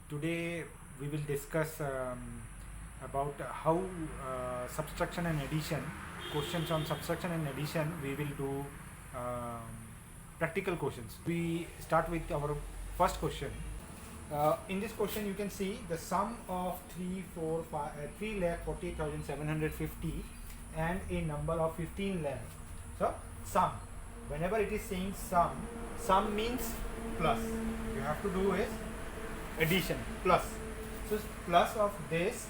Today we will discuss about how subtraction and addition, questions on subtraction and addition. We will do um, practical questions. We start with our first question. In this question you can see the sum of 3,48,750 and a number of 15 lakh. So sum, whenever it is saying sum means plus. You have to do is addition, plus. So plus of this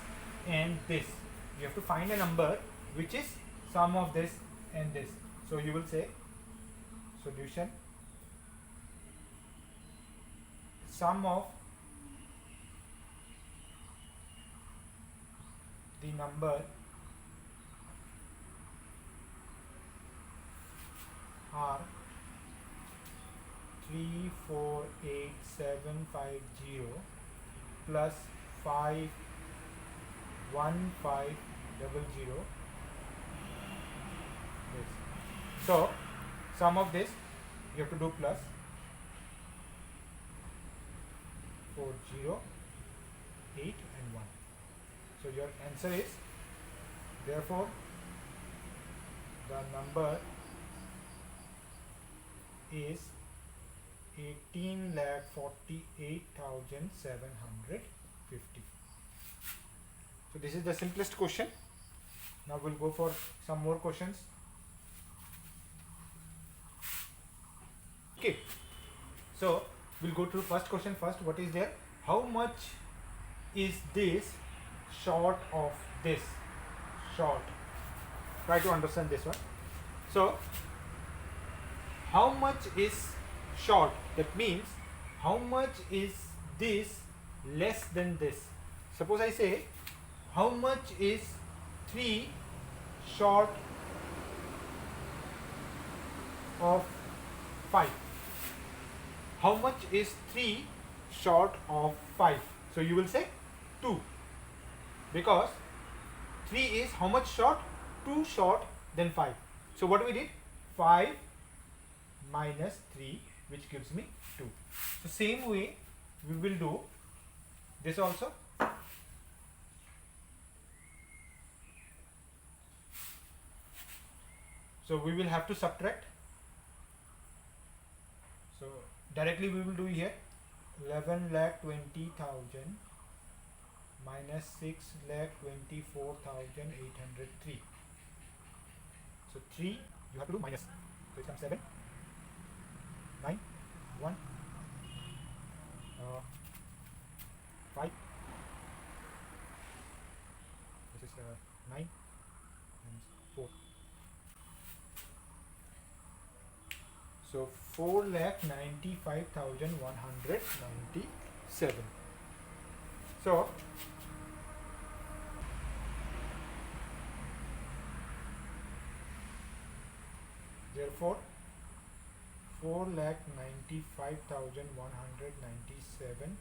and this. You have to find a number which is sum of this and this. So you will say solution, sum of the number are 348,750 plus 51500. This. So sum of this you have to do plus 40, 8 and 1. So your answer is, therefore the number is 18,48,750. So this is the simplest question. Now we'll go for some more questions. Okay, so we'll go to first question first. What is there? How much is this short of this? Short. Try to understand this one. So how much is short? That means how much is this less than this? Suppose I say how much is 3 short of 5? How much is 3 short of 5? So you will say 2, because 3 is how much short? 2 short than 5. So what we did? 5 minus 3, which gives me 2. So same way we will do this also. So we will have to subtract. So directly we will do here 11,20,000 minus 6,24,803. So 3 you have to do minus. So it comes 7, 9, 1, 5. This is 9 and 4. So 4,95,197. So therefore 4,95,197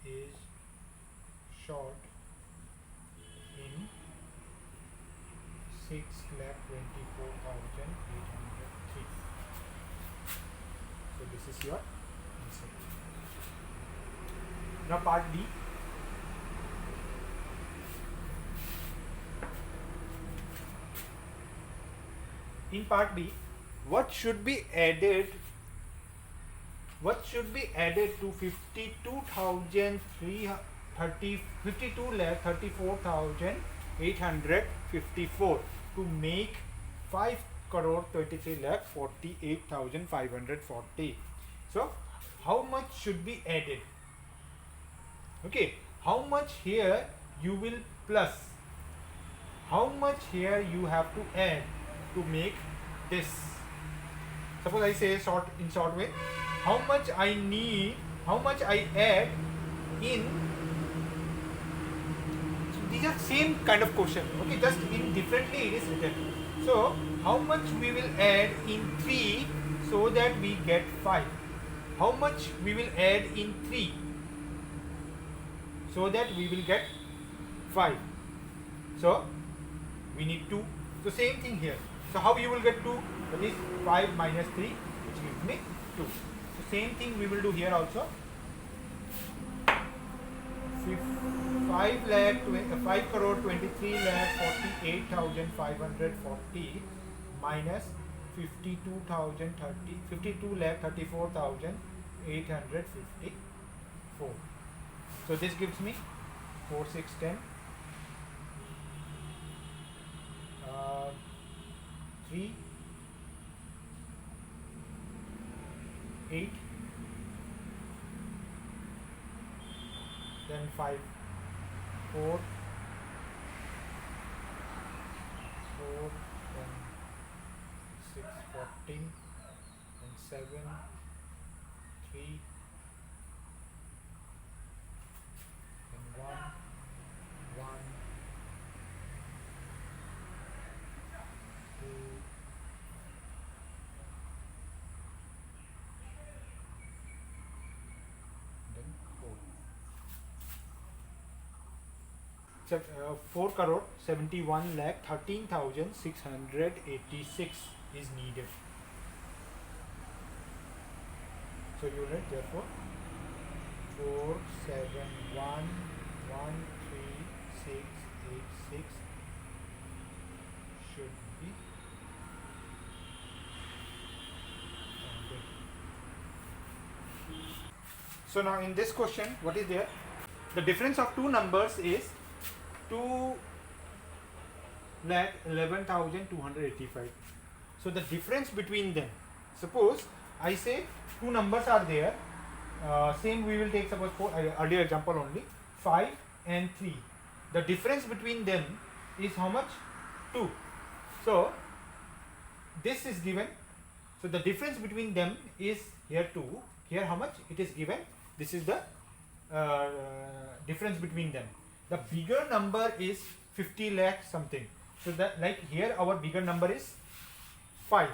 is short in 6,24,803. So this is your answer. Now part B. In part B, what should be added? What should be added to 52,34,854 to make 5,23,48,540? So how much should be added? Okay, how much here you will plus? How much here you have to add to make this? Suppose I say in short way, how much I need, how much I add in. So these are same kind of question. Okay, just in differently it is written. So how much we will add in 3 so that we get 5? How much we will add in 3 so that we will get 5? So we need 2. So same thing here. So how you will get 2? That is 5 minus 3, which gives me 2. So same thing we will do here also. 5 crore 23 lakh 48,540 minus 52 lakh 34,854. So this gives me 4 6 10 3 8 then 5 4 then 6 14 then 7 3 then 1 2 then 4. 4 crore 71 lakh 13,686 is needed. So you write therefore 4 7 1 1 3 6 8 6 should be added. So now in this question, what is there? The difference of two numbers is 2,11,285. So the difference between them, suppose I say two numbers are there, same we will take suppose for earlier example only, 5 and 3. The difference between them is how much? 2. So this is given. So the difference between them is here 2. Here how much? It is given. This is the difference between them. The bigger number is 50 lakh something. So that, like here our bigger number is 5.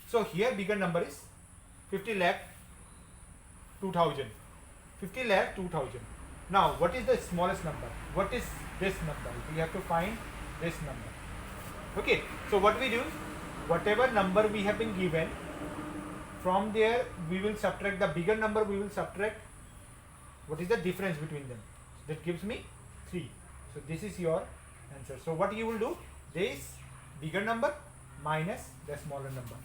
So here bigger number is 50 lakh 2000. 50 lakh 2000. Now what is the smallest number? What is this number? We have to find this number. Okay. So what we do, whatever number we have been given, from there we will subtract the bigger number, we will subtract what is the difference between them. So that gives me 3. So this is your answer. So what you will do, this bigger number minus the smaller number.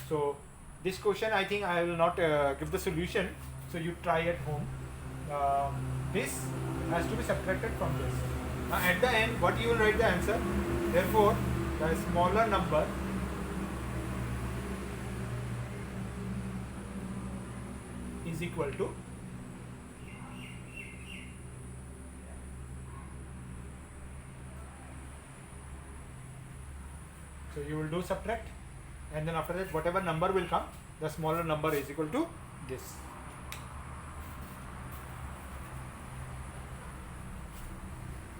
So this question I think I will not give the solution. So you try at home. This has to be subtracted from this. Now at the end what you will write the answer. Therefore the smaller number is equal to so you will do subtract, and then after that whatever number will come, the smaller number is equal to this.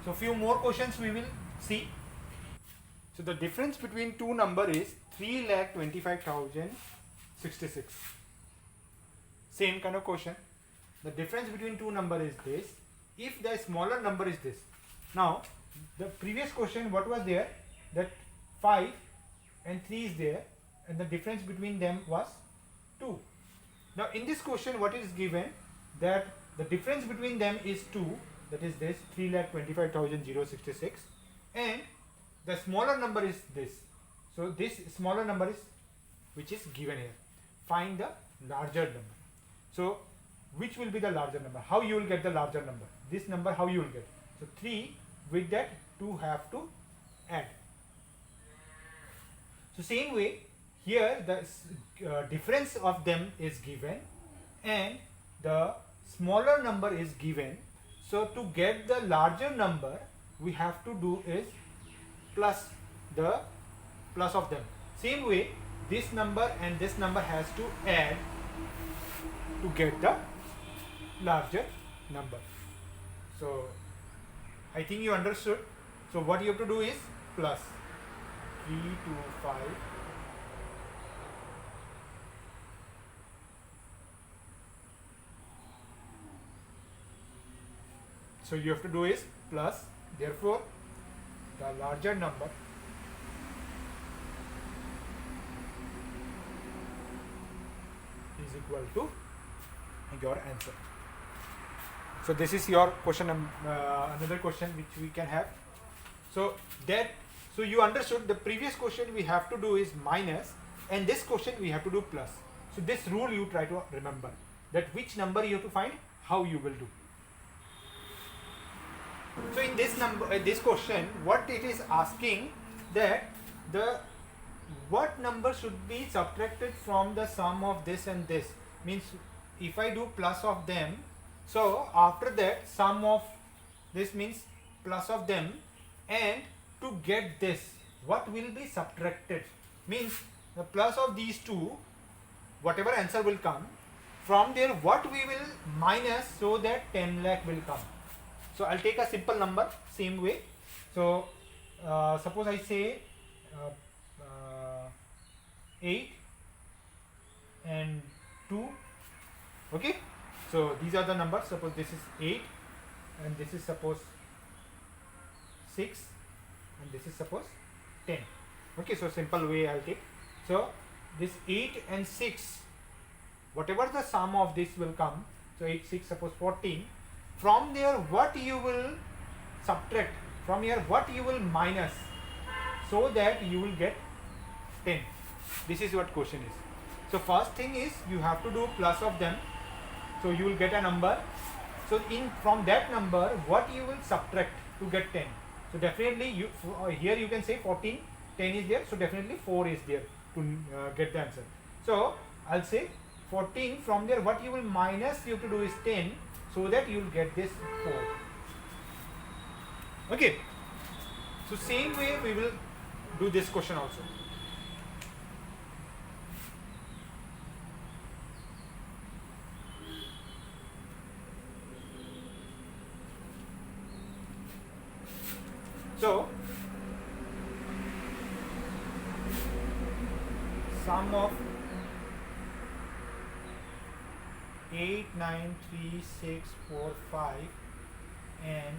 So few more questions we will see. So the difference between two number is 3,25,066. Same kind of question. The difference between two number is this. If the smaller number is this. Now the previous question what was there, that 5 and 3 is there and the difference between them was 2. Now in this question what is given, that the difference between them is 2, that is this 3,25,066, and the smaller number is this. So this smaller number is which is given here. Find the larger number. So which will be the larger number? How you will get the larger number? This number how you will get? So 3 with that 2 have to add. So same way here the difference of them is given and the smaller number is given. So to get the larger number we have to do is plus the plus of them. Same way this number and this number has to add to get the larger number. So I think you understood. So what you have to do is plus 325 so you have to do is plus, therefore the larger number is equal to your answer. So this is your question, another question which we can have. So that, so you understood the previous question we have to do is minus, and this question we have to do plus. So this rule you try to remember, that which number you have to find, how you will do. So in this number, this question, what it is asking, that the what number should be subtracted from the sum of this and this, means if I do plus of them, so after that sum of this means plus of them, and to get this, what will be subtracted, means the plus of these two, whatever answer will come from there, what we will minus, so that 10 lakh will come. So I'll take a simple number same way. So suppose I say 8 and 2. Okay, so these are the numbers. Suppose this is 8 and this is suppose 6 and this is suppose 10. Okay, so simple way I'll take. So this 8 and 6, whatever the sum of this will come, so 8 6 suppose 14, from there what you will subtract, from here what you will minus, so that you will get 10. This is what question is. So first thing is you have to do plus of them, so you will get a number. So in from that number what you will subtract to get 10. So definitely you here you can say 14, 10 is there, so definitely 4 is there to get the answer. So I'll say 14, from there what you will minus you have to do is 10, so that you will get this 4. Okay, so same way we will do this question also. So sum of 8 9 3 6 4 5 and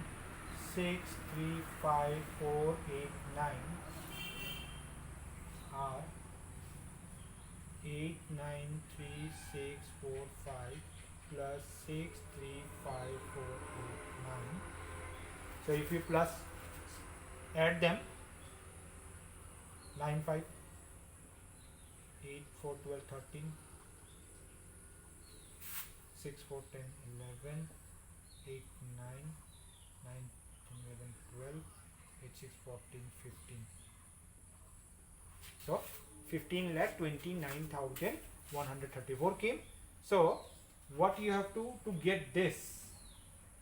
6 3 5 4 8 9 are 8 9 3 6 4 5 plus 6 3 5 4 8 9. So if you plus add them, 9 5 8 4 12 13 6 4 10 11 8 9 9 11 12 8 6 14 15. So 15 lakh 29,134 came. So what you have to get this,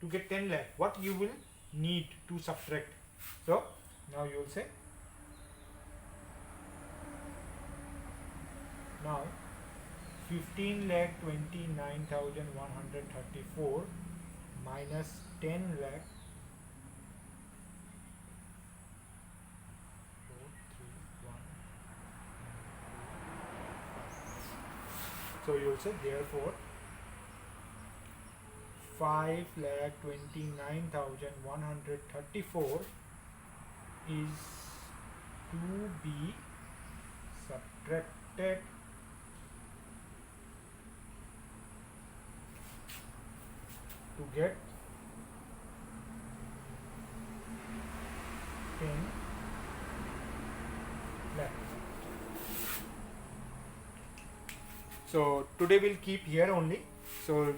to get 10 lakh, what you will need to subtract. So now you will say, now 15 lakh 29,134 minus 10 lakh 4 3 1. So you will say therefore 5 lakh 29,134 is to be subtracted to get 10 lakh. So today we'll keep here only. So